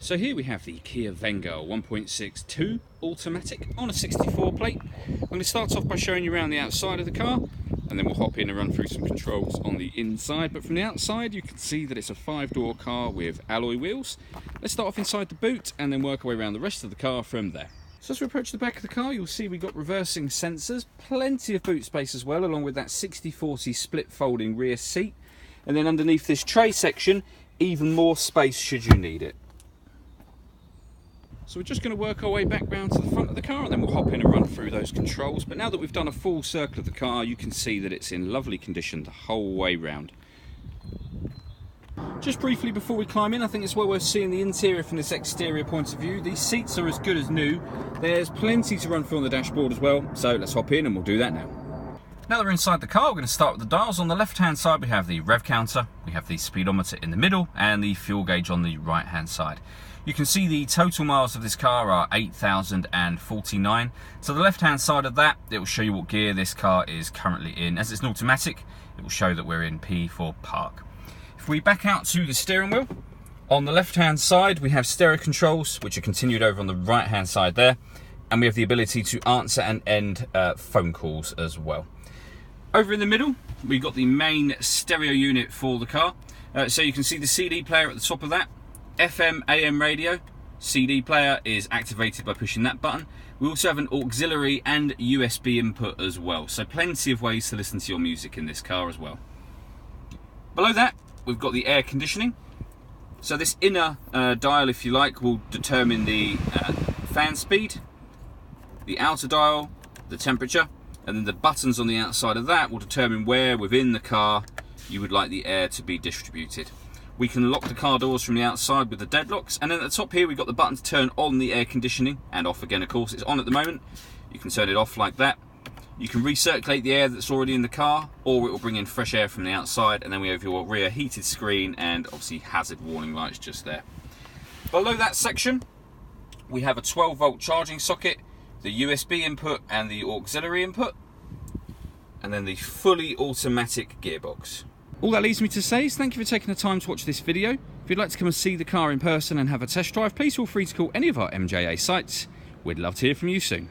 So here we have the Kia Venga 1.62 automatic on a 64 plate. I'm going to start off by showing you around the outside of the car, and then we'll hop in and run through some controls on the inside. But from the outside you can see that it's a 5-door car with alloy wheels. Let's start off inside the boot and then work our way around the rest of the car from there. So as we approach the back of the car, you'll see we've got reversing sensors, plenty of boot space as well, along with that 60/40 split folding rear seat. And then underneath this tray section, even more space should you need it. So we're just going to work our way back round to the front of the car and then we'll hop in and run through those controls. But now that we've done a full circle of the car, you can see that it's in lovely condition the whole way round. Just briefly before we climb in, I think it's well worth seeing the interior from this exterior point of view. These seats are as good as new. There's plenty to run through on the dashboard as well, so let's hop in and we'll do that now. Now that we're inside the car, we're going to start with the dials. On the left hand side we have the rev counter, we have the speedometer in the middle and the fuel gauge on the right hand side. You can see the total miles of this car are 8,049. To the left hand side of that, it will show you what gear this car is currently in. As it's an automatic, it will show that we're in P for park. If we back out to the steering wheel, on the left hand side we have stereo controls, which are continued over on the right hand side there, and we have the ability to answer and end phone calls as well. Over in the middle we've got the main stereo unit for the car, so you can see the CD player at the top of that. FM AM radio. CD player is activated by pushing that button. We also have an auxiliary and USB input as well, so plenty of ways to listen to your music in this car as well. Below that we've got the air conditioning. So this inner dial, if you like, will determine the fan speed, the outer dial, the temperature, and then the buttons on the outside of that will determine where within the car you would like the air to be distributed. We can lock the car doors from the outside with the deadlocks, and then at the top here we've got the button to turn on the air conditioning, and off again of course. It's on at the moment. You can turn it off like that. You can recirculate the air that's already in the car, or it will bring in fresh air from the outside, and then we have your rear heated screen and obviously hazard warning lights just there. Below that section we have a 12-volt charging socket, the USB input and the auxiliary input, and then the fully automatic gearbox. All that leaves me to say is thank you for taking the time to watch this video. If you'd like to come and see the car in person and have a test drive, please feel free to call any of our MJA sites. We'd love to hear from you soon.